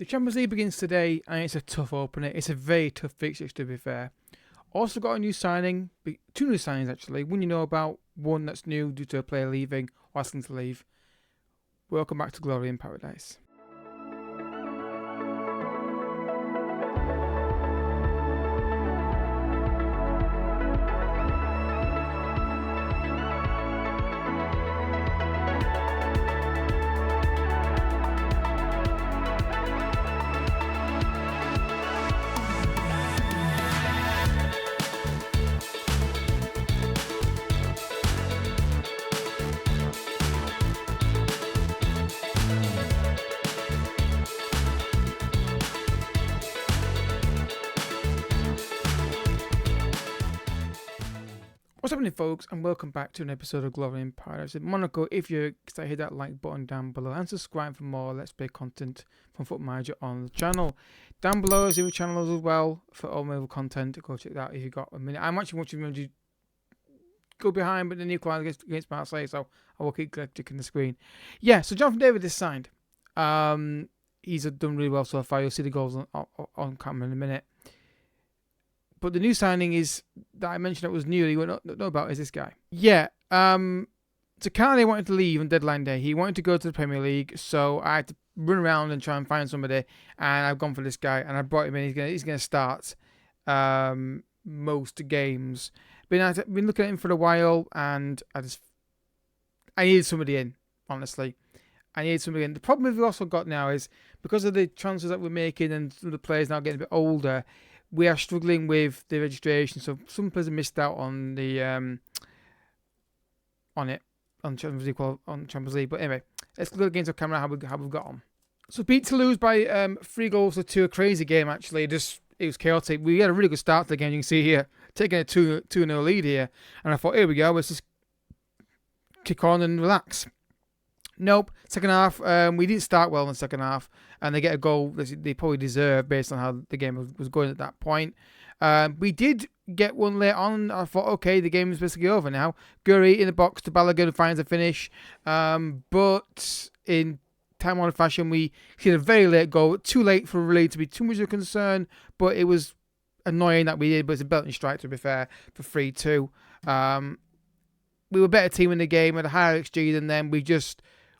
The Champions League begins today, and it's a tough opener. It's a very tough fixture, to be fair. Also got a new signing, two new signings actually. One you know about, one that's new due to a player leaving or asking to leave. Welcome back to Glory in Paradise. What's happening, folks, and welcome back to an episode of Glory in Paradise in Monaco. If you're excited, hit that like button down below and subscribe for more Let's Play content from Foot Manager on the channel. Down below is the other channels as well for all my other content. Go check that out if you've got a minute. I'm actually watching you go behind, but the new client against Marseille, so I will keep clicking the screen. Yeah, so Jonathan David is signed. He's done really well so far. You'll see the goals on camera in a minute. But the new signing is that I mentioned that was new. You won't know about is this guy. Yeah. Takane wanted to leave on deadline day. He wanted to go to the Premier League, so I had to run around and try and find somebody. And I've gone for this guy, and I brought him in. He's gonna start most games. I've been looking at him for a while, and I needed somebody in. Honestly, I needed somebody in. The problem we've also got now is because of the transfers that we're making and some of the players now getting a bit older. We are struggling with the registration, so some players have missed out on the on Champions League. But anyway, let's look against the camera how we've got on. So beat Toulouse by 3-2, a crazy game actually. It was chaotic. We had a really good start to the game. You can see here taking a 2-0 lead here, and I thought, here we go, let's just kick on and relax. Nope. Second half, we didn't start well in the second half, and they get a goal they probably deserve based on how the game was going at that point. We did get one late on. I thought, okay, the game is basically over now. Gurry in the box to Balogun finds a finish, but in time-honored fashion, we hit a very late goal. Too late for really to be too much of a concern, but it was annoying that we did. But it's a belting strike, to be fair, for 3-2. We were a better team in the game, had a higher XG than them.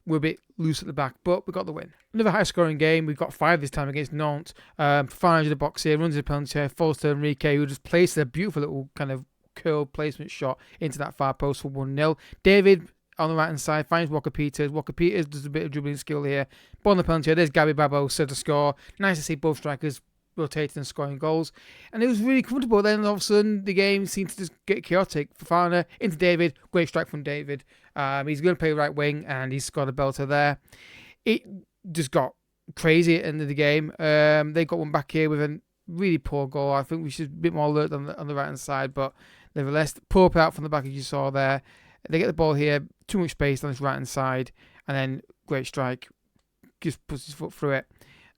We're a bit loose at the back, but we got the win. Another high-scoring game. We got 5 this time against Nantes. Fine in the box here, runs the penalty, falls to Enrique, who just placed a beautiful little kind of curl placement shot into that far post for 1-0. David on the right-hand side finds Walker Peters. Walker Peters does a bit of dribbling skill here. Ball on the penalty. There's Gabby Barbosa to score. Nice to see both strikers rotating and scoring goals. And it was really comfortable. Then all of a sudden, the game seemed to just get chaotic. Fofana into David. Great strike from David. He's going to play right wing, and he's got a belter there. It just got crazy at the end of the game. They got one back here with a really poor goal. I think we should be a bit more alert on the right-hand side, but nevertheless, poor play out from the back as you saw there. They get the ball here, too much space on this right-hand side, and then great strike. Just puts his foot through it.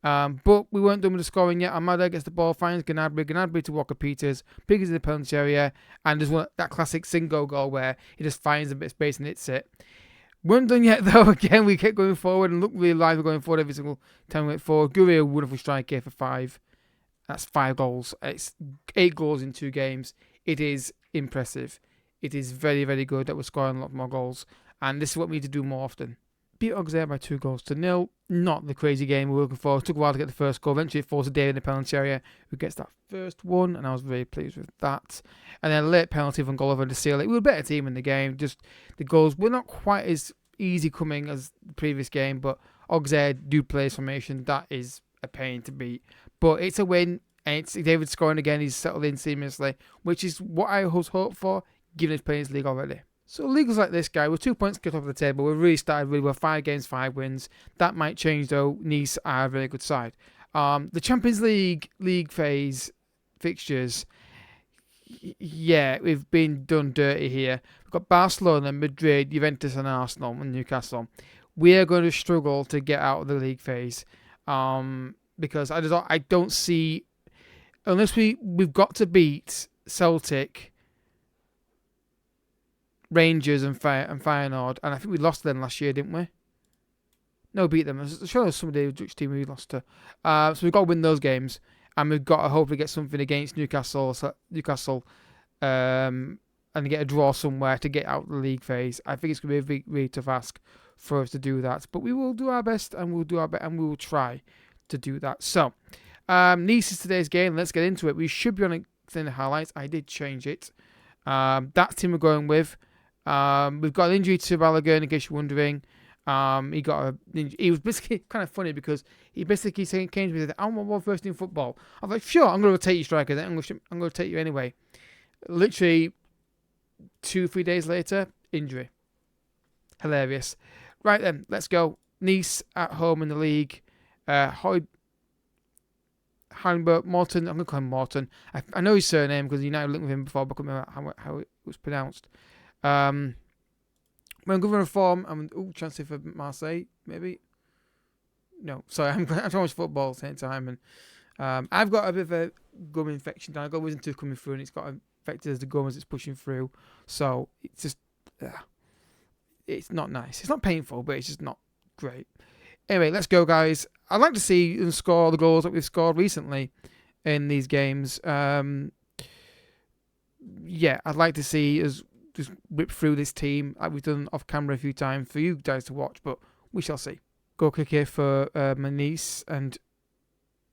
But we weren't done with the scoring yet. Amada gets the ball, finds Gnabry to Walker Peters, Peters in the penalty area, and there's that classic single goal where he just finds a bit of space and hits it. Weren't done yet though. Again, we kept going forward and looked really lively going forward every single time we went forward. Gurry, a wonderful strike here for 5. That's 5 goals. It's 8 goals in 2 games. It is impressive. It is very, very good that we're scoring a lot more goals, and this is what we need to do more often. Beat Auxerre by 2-0. Not the crazy game we were looking for. It took a while to get the first goal. Eventually it falls to David in the penalty area, who gets that first one, and I was very pleased with that. And then a late penalty from Gulliver to seal it. We were a better team in the game. Just the goals were not quite as easy coming as the previous game, but Auxerre do play formation. That is a pain to beat. But it's a win, and it's David scoring again. He's settled in seamlessly, which is what I was hoped for, given his playing this league already. So leagues like this guy, with 2 points cut off the table, we've really started really well. 5 games, 5 wins. That might change though. Nice are a very good side. The Champions League phase fixtures, yeah, we've been done dirty here. We've got Barcelona, Madrid, Juventus and Arsenal and Newcastle. We are going to struggle to get out of the league phase because I don't see, unless we've got to beat Celtic, Rangers and Feyenoord, and I think we lost them last year, didn't we? No, beat them. I'm sure there's somebody which team we lost to. So we've got to win those games, and we've got to hopefully get something against Newcastle, and get a draw somewhere to get out of the league phase. I think it's going to be a really tough ask for us to do that, but we will do our best, and we'll do our best, and we will try to do that. So, Nice is today's game. Let's get into it. We should be on it in the highlights. I did change it. That's the team we're going with. We've got an injury to Balogun, in case you're wondering. He was basically kind of funny because he basically came to me and said, I want one first team football. I was like, sure, I'm going to rotate you, striker. Then I'm going to take you anyway. Literally 2-3 days later, injury. Hilarious. Right then, let's go. Nice at home in the league. Heidelberg, Morton. I'm going to call him Morton. I know his surname because United linked with him before, but I couldn't remember how it was pronounced. We're in good run of form. I'm chance for Marseille, maybe. No, sorry, I'm trying to watch football at the same time, and I've got a bit of a gum infection. I've got wisdom tooth coming through, and it's got infected as the gum as it's pushing through. So it's just, it's not nice. It's not painful, but it's just not great. Anyway, let's go, guys. I'd like to see them score the goals that we've scored recently in these games. I'd like to see us just whip through this team like we've done off camera a few times for you guys to watch, but we shall see. Goal kick here for my niece, and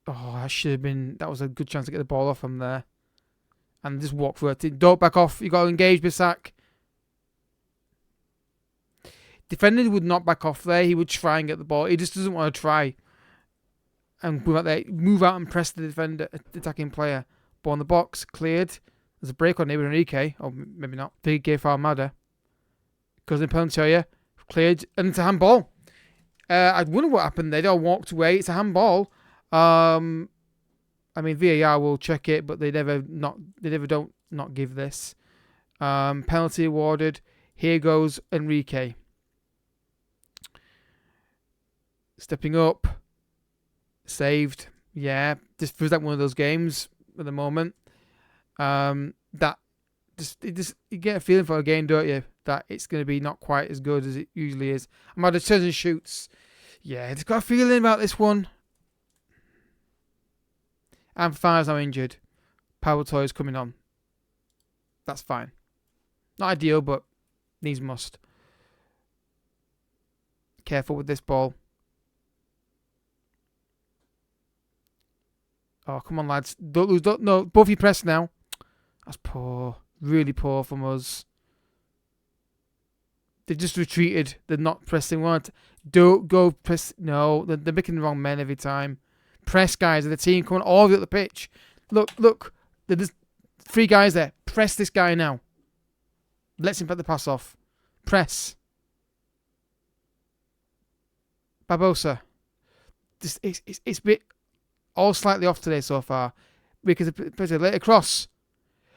that was a good chance to get the ball off him there. And just walk through it. Don't back off. You got to engage, Bissac. Defender would not back off there. He would try and get the ball. He just doesn't want to try and move out and press the defender, the attacking player. Ball in the box, cleared. There's a break on there with Enrique. Or maybe not. Enrique for Almada. Goes in penalty area. Cleared. And it's a handball. I wonder what happened there. They all walked away. It's a handball. VAR will check it, but they never don't not give this. Penalty awarded. Here goes Enrique. Stepping up. Saved. Yeah. This feels like one of those games at the moment. You get a feeling for a game, don't you? That it's going to be not quite as good as it usually is. Amada turns and shoots. Yeah, just got a feeling about this one. And Fire's now injured. Power Toy is coming on. That's fine. Not ideal, but needs must. Careful with this ball. Oh, come on, lads. Don't lose. No, both you press now. That's poor. Really poor from us. They just retreated. They're not pressing. Don't go press. No, they're making the wrong men every time. Press, guys, of the team coming all over the pitch. Look. There's 3 guys there. Press this guy now. Let's him put the pass off. Press. Barbosa. It's a bit all slightly off today so far. Because of late across.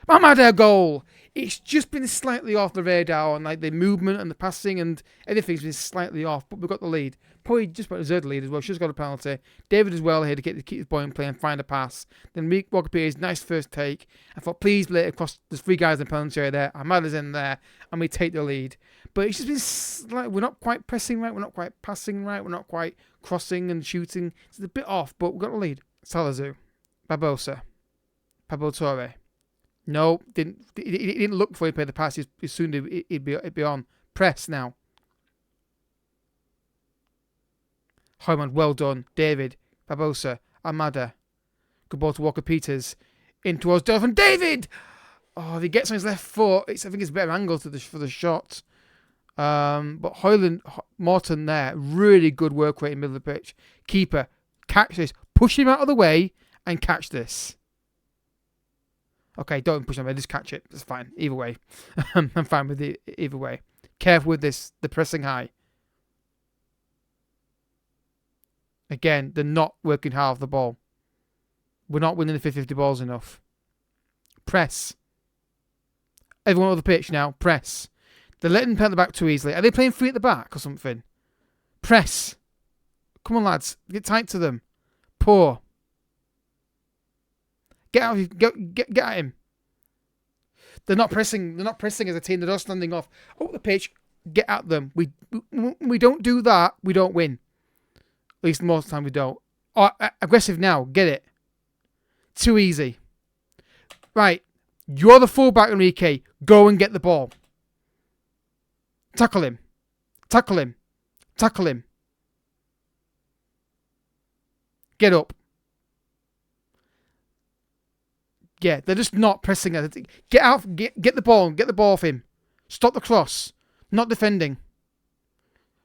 Mamada goal! It's just been slightly off the radar on like the movement and the passing and everything's been slightly off, but we've got the lead. Probably just about deserved the lead as well. Should have got a penalty. David as well here to keep the ball in play and find a pass. Then Walker Peters, nice first take. I thought, please play it across. There's 3 guys in the penalty area there. Amada's in there, and we take the lead. But it's just been we're not quite pressing right. We're not quite passing right. We're not quite crossing and shooting. It's a bit off, but we've got the lead. Salazar, Barbosa, Pablo Torre. No, he didn't look before he played the pass. As soon as he'd be on. Press now. Hoyman, well done. David, Barbosa, Amada. Good ball to Walker Peters. In towards Dolphin. David! Oh, if he gets on his left foot, I think it's a better angle for the shot. But Morton there, really good work rate in the middle of the pitch. Keeper, catch this. Push him out of the way and catch this. Okay, don't push him away, just catch it. That's fine. Either way. I'm fine with it either way. Careful with this, the pressing high. Again, they're not working hard off the ball. We're not winning the 50-50 balls enough. Press. Everyone on the pitch now. Press. They're letting them the back too easily. Are they playing 3 at the back or something? Press. Come on, lads. Get tight to them. Poor. Get out. Get at him. They're not pressing. They're not pressing as a team. They're just standing off. Oh, the pitch. Get at them. We don't do that. We don't win. At least most of the time we don't. Oh, aggressive now. Get it. Too easy. Right. You're the fullback, Enrique. Go and get the ball. Tackle him. Tackle him. Tackle him. Get up. Yeah, they're just not pressing us. Get out. Get the ball. Get the ball off him. Stop the cross. Not defending.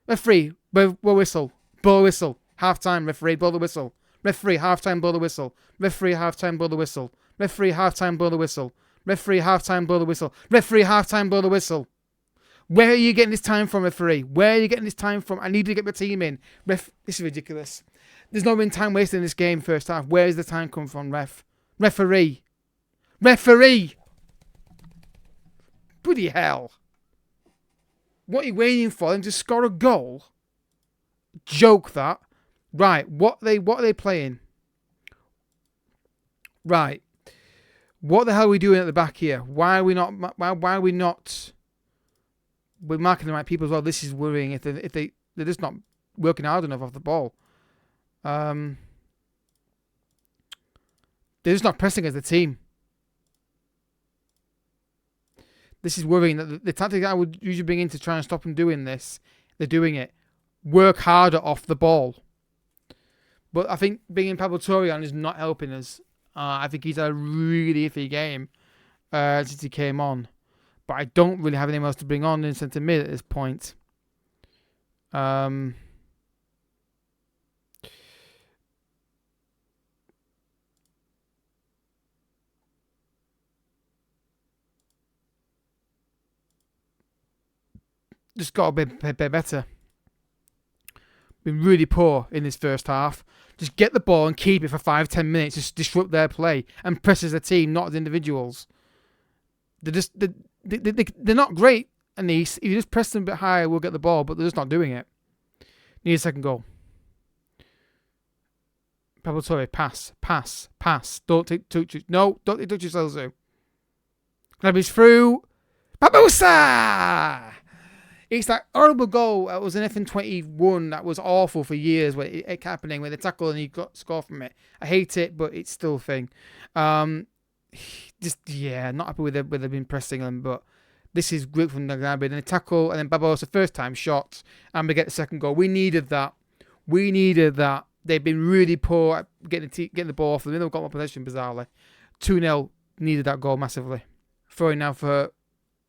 Referee. Blow whistle. Blow whistle. Half time. Referee. Blow the whistle. Referee. Half time. Blow the whistle. Referee. Half time. Blow the whistle. Referee. Half time. Blow the whistle. Referee. Half time. Blow the whistle. Referee. Half time. Blow the whistle. Where are you getting this time from, referee? Where are you getting this time from? I need to get my team in. This is ridiculous. There's not been time wasted in this game first half. Where is the time come from, ref? Referee. Referee! Bloody hell. What are you waiting for? Them to score a goal? Joke that. Right, what are they playing? Right. What the hell are we doing at the back here? Why are we not... We're marking the right people as well. This is worrying if they're just not working hard enough off the ball. They're just not pressing as a team. This is worrying that the tactic I would usually bring in to try and stop them doing this, they're doing it. Work harder off the ball. But I think bringing Pablo Torre on is not helping us. I think he's had a really iffy game since he came on. But I don't really have anyone else to bring on in centre mid at this point. Just got to be better. Been really poor in this first half. Just get the ball and keep it for 5-10 minutes. Just disrupt their play and press as a team, not as individuals. They're not great, Anise. If you just press them a bit higher, we'll get the ball, but they're just not doing it. Need a second goal. Pablo Torre, pass. Don't touch it. No, don't touch yourselves, though. Grabby's through. Babusa! It's that horrible goal that was in FM21 that was awful for years, where it kept happening, where they tackle and he got score from it. I hate it, but it's still a thing. Not happy with they've been pressing them, but this is great from Naganabe. Then a tackle, and then Barbosa first time shot, and we get the second goal. We needed that. They've been really poor at getting the ball off them. They've got more possession, bizarrely. 2-0, needed that goal massively. Throwing now for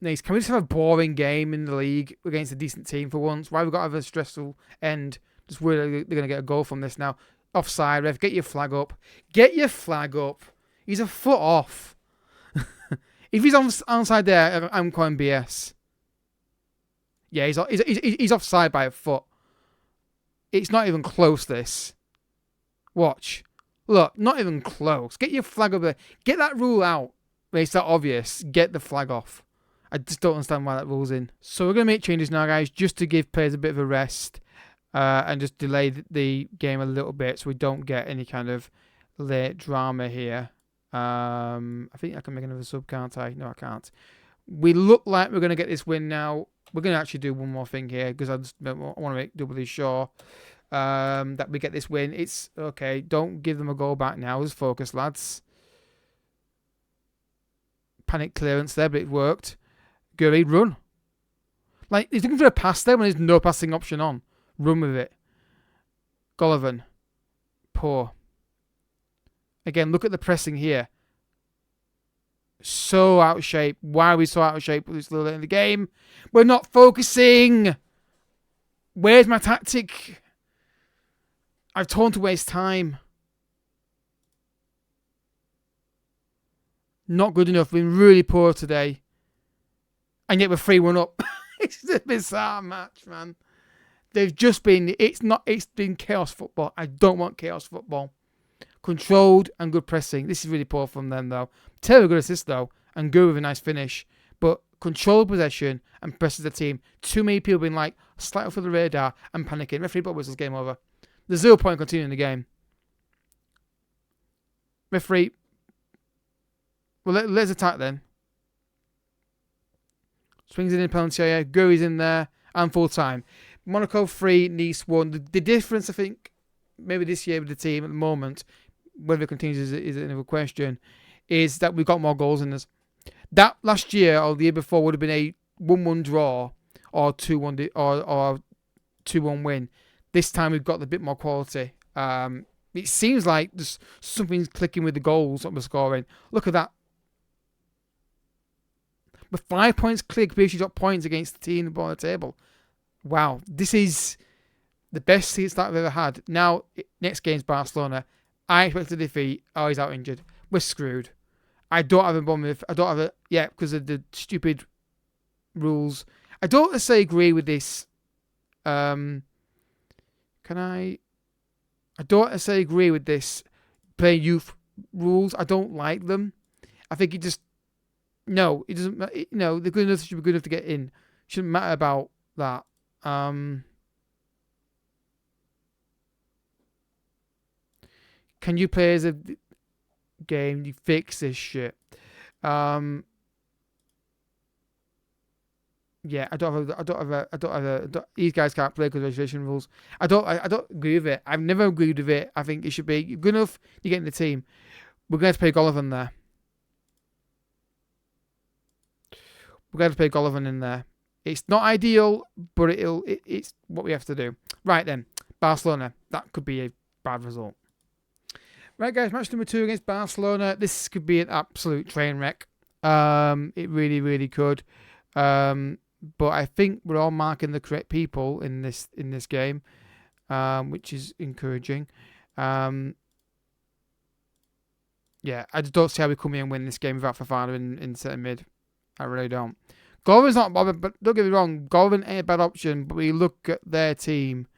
Nice. Can we just have a boring game in the league against a decent team for once? Why have we got to have a stressful end? Just worried they're going to get a goal from this now. Offside, ref. Get your flag up. He's a foot off. If he's onside there, I'm calling BS. Yeah, he's offside by a foot. It's not even close, this. Watch. Look, not even close. Get your flag up there. Get that rule out. When it's that obvious, get the flag off. I just don't understand why that rule's in. So we're going to make changes now, guys, just to give players a bit of a rest and just delay the game a little bit so we don't get any kind of late drama here. I think I can make another sub, can't I? No, I can't. We look like we're going to get this win now. We're going to actually do one more thing here because I want to make doubly sure that we get this win. It's okay. Don't give them a goal back now. Just focus, lads. Panic clearance there, but it worked. Gurry, run. Like, he's looking for a pass there when there's no passing option on. Run with it. Golovin. Poor. Again, look at the pressing here. So out of shape. Why are we so out of shape with this little in the game? We're not focusing. Where's my tactic? I've torn to waste time. Not good enough. Been really poor today. And yet we're 3-1 up. It's a bizarre match, man. They've just been... It's been chaos football. I don't want chaos football. Controlled and good pressing. This is really poor from them, though. Terrible good assist, though. And good with a nice finish. But controlled possession and presses the team. Too many people being like, slight off of the radar and panicking. Referee but whistles, game over. There's 0 point continuing the game. Referee... Well, let's attack then. Swings in penalty area. Guri's in there. And full time. Monaco 3, Nice 1. The difference, I think, maybe this year with the team at the moment, whether it continues is another question, is that we've got more goals in us. That last year or the year before would have been a 1-1 draw or 2-1 or 2-1 win. This time we've got a bit more quality. It seems like there's something's clicking with the goals that we're scoring. Look at that. With 5 points clear, basically got points against the team at the bottom of the table. Wow, this is the best start I've ever had. Now, next game's Barcelona. I expect to defeat. Oh, he's out injured. We're screwed. I don't have a bomb with. I don't have a. Yeah, because of the stupid rules. I don't necessarily agree with this. Can I? I don't necessarily agree with this playing youth rules. I don't like them. I think it just. No, it doesn't. No, they're good enough. Should be good enough to get in. Shouldn't matter about that. Can you play as a game? You fix this shit. Yeah, I don't have. These guys can't play because of registration rules. I don't agree with it. I've never agreed with it. I think it should be good enough. You get in the team. We're going to play Golovin there. We're going to play Golovin in there. It's not ideal, but it's what we have to do. Right then, Barcelona. That could be a bad result. Right, guys, match number 2 against Barcelona. This could be an absolute train wreck. It really, really could. But I think we're all marking the correct people in this game, which is encouraging. Yeah, I just don't see how we come in and win this game without Fofana in centre mid. I really don't. Golovin not bothered, but don't get me wrong, Golovin ain't a bad option, but we look at their team.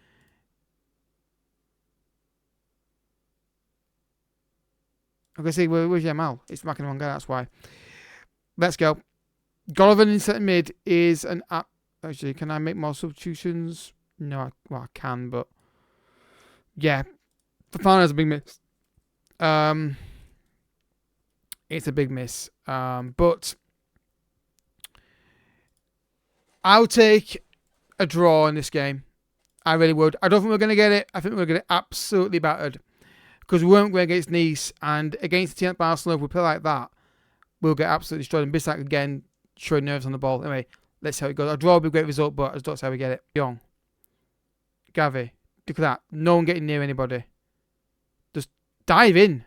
I'm going to see, where's Yamal? It's marking the wrong guy, that's why. Let's go. Golovin in centre mid is an... Actually, can I make more substitutions? No, I can, but... Yeah. Fofana's a big miss. It's a big miss. But... I'll take a draw in this game. I really would. I don't think we're going to get it. I think we're going to get absolutely battered. Because we weren't going against Nice. And against the team at Barcelona, if we play like that, we'll get absolutely destroyed. And Bissac again, showing nerves on the ball. Anyway, let's see how it goes. A draw will be a great result, but I just don't see how we get it. Young. Gavi. Look at that. No one getting near anybody. Just dive in.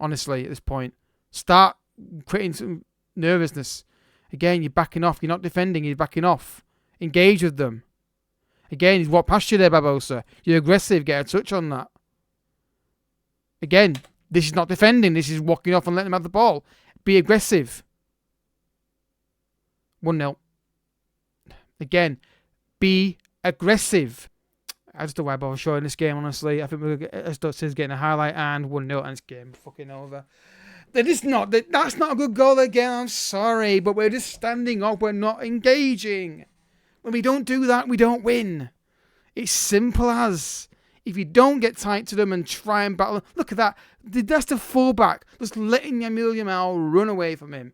Honestly, at this point. Start creating some nervousness. Again, you're backing off. You're not defending. You're backing off. Engage with them. Again, he's walked past you there, Barbosa. You're aggressive. Get a touch on that. Again, this is not defending. This is walking off and letting them have the ball. Be aggressive. 1-0. Again, be aggressive. I just don't know why I bother showing this game, honestly. I think we're getting a highlight and 1-0 and it's game fucking over. That's not a good goal again. I'm sorry, but we're just standing up. We're not engaging. When we don't do that, we don't win. It's simple as. If you don't get tight to them and try and battle, look at that. That's the fullback. Just letting Lamine Yamal run away from him.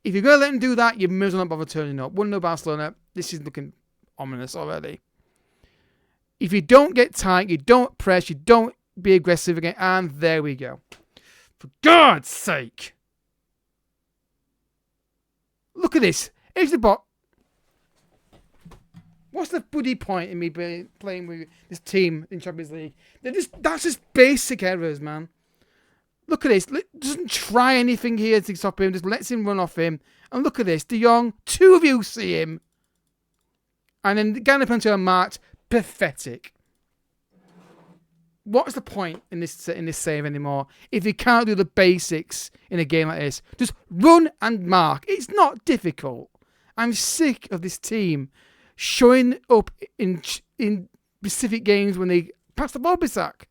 If you're going to let him do that, you may as well not bother turning up. 1-0 Barcelona. This is looking ominous already. If you don't get tight, you don't press, you don't be aggressive again, and there we go. For God's sake. Look at this. Here's the bot. What's the bloody point in me playing with this team in Champions League? That's just basic errors, man. Look at this. Doesn't try anything here to stop him. Just lets him run off him. And look at this. De Jong. 2 of you see him. And then Ganapunto and marked. Pathetic. What's the point in this save anymore if you can't do the basics in a game like this? Just run and mark. It's not difficult. I'm sick of this team showing up in specific games when they pass the ball Bissac.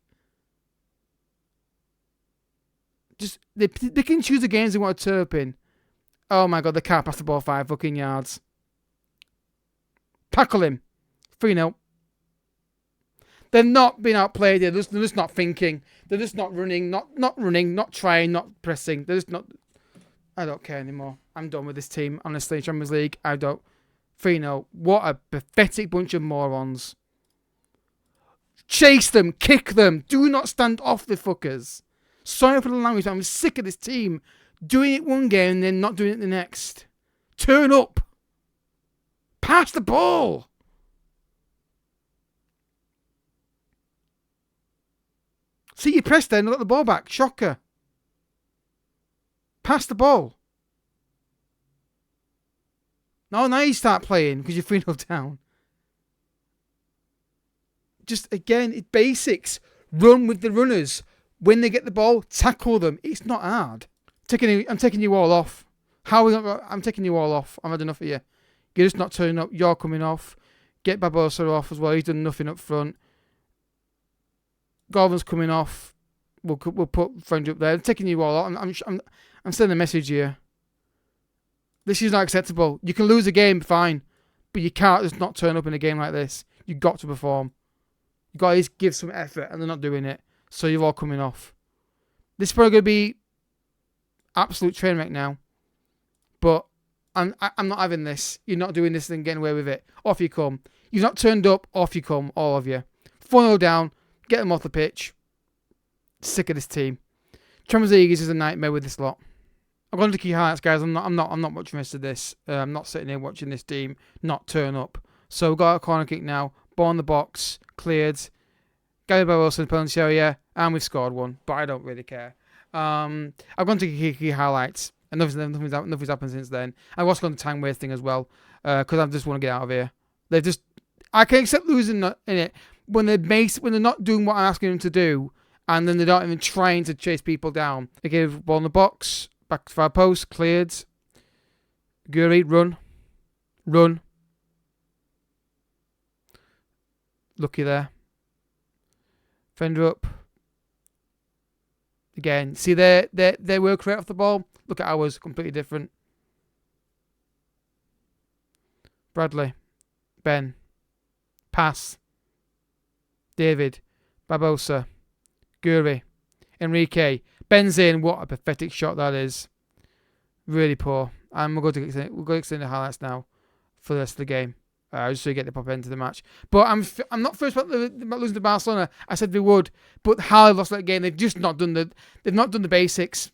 Just they can choose the games they want to turn up in. Oh my god, they can't pass the ball 5 fucking yards. Tackle him. 3-0. They're not being outplayed. They're just not thinking. They're just not running, not running, not trying, not pressing. They're just not. I don't care anymore. I'm done with this team. Honestly, Champions League, I don't. 3-0. What a pathetic bunch of morons. Chase them, kick them. Do not stand off the fuckers. Sorry for the language, but I'm sick of this team doing it one game and then not doing it the next. Turn up. Pass the ball. See, you pressed there and got the ball back. Shocker. Pass the ball. No, now you start playing because you're 3-0 down. Just, again, it's basics. Run with the runners. When they get the ball, tackle them. It's not hard. I'm taking you all off. I'm taking you all off. I've had enough of you. You're just not turning up. You're coming off. Get Barbosa off as well. He's done nothing up front. Garvin's coming off. We'll put French up there. I'm taking you all off. I'm sending a message here. This is not acceptable. You can lose a game, fine. But you can't just not turn up in a game like this. You've got to perform. You've got to at least give some effort, and they're not doing it. So you're all coming off. This is probably going to be absolute train wreck now. But I'm not having this. You're not doing this and getting away with it. Off you come. You've not turned up, off you come, all of you. 4-0 down. Get them off the pitch. Sick of this team. Champions League is a nightmare with this lot. I'm going to key highlights, guys. I'm not much missed of this. I'm not sitting here watching this team not turn up. So we've got a corner kick now. Ball in the box. Cleared. Gary Barroso in the penalty area. And we've scored one. But I don't really care. I'm going to key highlights. And nothing's happened since then. I've also gone to time wasting as well. Because I just want to get out of here. I can accept losing in it. When they're not doing what I'm asking them to do. And then they're not even trying to chase people down. They give ball in the box. Back to our post. Cleared. Guri, run. Run. Lucky there. Fender up. Again. See their work rate off the ball? Look at ours. Completely different. Bradley. Ben. Pass. David. Barbosa. Guri. Enrique. Ben's in. What a pathetic shot that is. Really poor. And we'll go to extend the highlights now for the rest of the game. Just so you get the proper end to the match. But I'm not first about losing to Barcelona. I said they would, but how they lost that game, they've just not done the basics.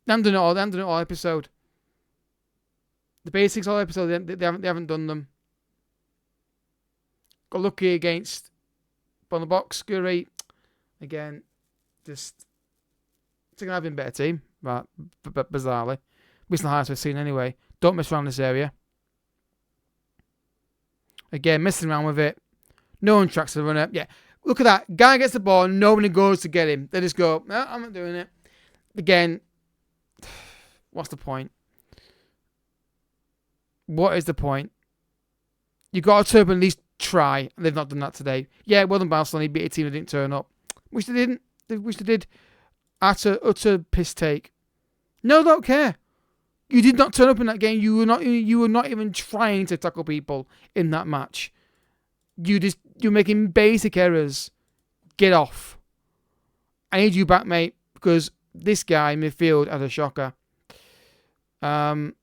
They haven't done it all. They haven't done it all episode. The basics all episode. They haven't done them. Got lucky against on the box. Guri again. Just it's gonna have been a better team, but bizarrely, at least the highest we've seen anyway. Don't mess around this area. Again, messing around with it. No one tracks the runner. Yeah, look at that. Guy gets the ball. Nobody goes to get him. They just go, no, I'm not doing it. Again, what's the point? What is the point? You got to turn up and at least try. And they've not done that today. Yeah, well done Barcelona. He beat a team that didn't turn up. Wish they didn't. Wish they did. Utter piss take. No, don't care. You did not turn up in that game. You were not even trying to tackle people in that match. You're making basic errors. Get off. I need you back, mate, because this guy in midfield had a shocker. You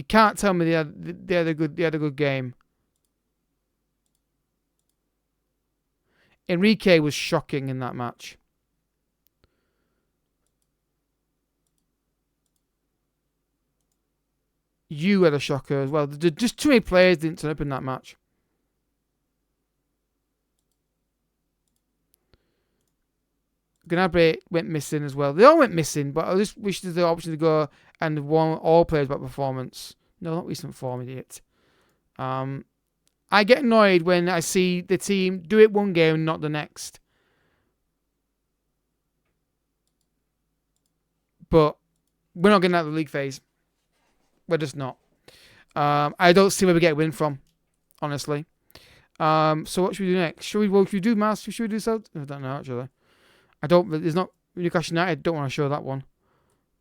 can't tell me they had a good game. Enrique was shocking in that match. You had a shocker as well. Just too many players didn't turn up in that match. Gnabry went missing as well. They all went missing, but I just wish there's the option to go and warn all players about performance. No, not recent form, idiot. I get annoyed when I see the team do it one game and not the next. But we're not getting out of the league phase. We're just not. I don't see where we get a win from, honestly. So what should we do next? Should we do Mars? Should we do South? I don't know, actually. There's not Newcastle United. I don't want to show that one.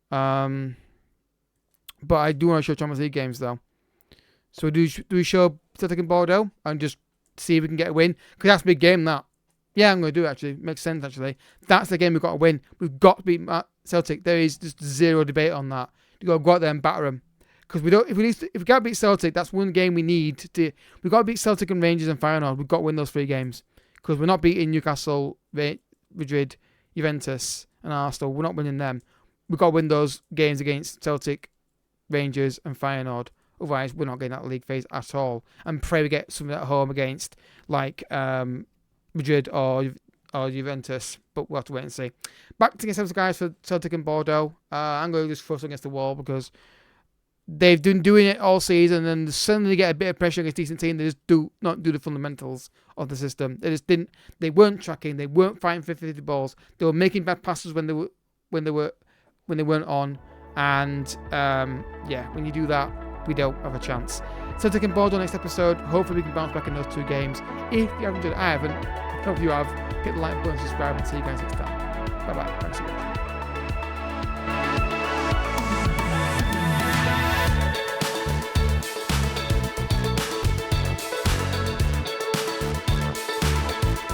But I do want to show Champions League games, though. So do we show Celtic and Bordeaux and just see if we can get a win? Because that's a big game, that. Yeah, I'm going to do it, actually. Makes sense, actually. That's the game we've got to win. We've got to beat Celtic. There is just zero debate on that. You've got to go out there and batter them. Because if we can't beat Celtic, that's one game we need to. We've got to beat Celtic and Rangers and Feyenoord. We've got to win those 3 games. Because we're not beating Newcastle, Madrid, Juventus, and Arsenal. We're not winning them. We've got to win those games against Celtic, Rangers, and Feyenoord. Otherwise, we're not getting that league phase at all. And pray we get something at home against like Madrid or Juventus. But we'll have to wait and see. Back to Celtic, guys, for Celtic and Bordeaux. I'm going to just throw against the wall because they've been doing it all season, and suddenly get a bit of pressure against a decent team. They just not do the fundamentals of the system. They just didn't. They weren't tracking. They weren't fighting 50-50 balls. They were making bad passes when they weren't on. And when you do that, we don't have a chance. Celtic and Bordeaux next episode. Hopefully we can bounce back in those 2 games. If you haven't done it, I haven't. I hope you have. Hit the like button, subscribe, and see you guys next time. Bye bye. Thanks so much.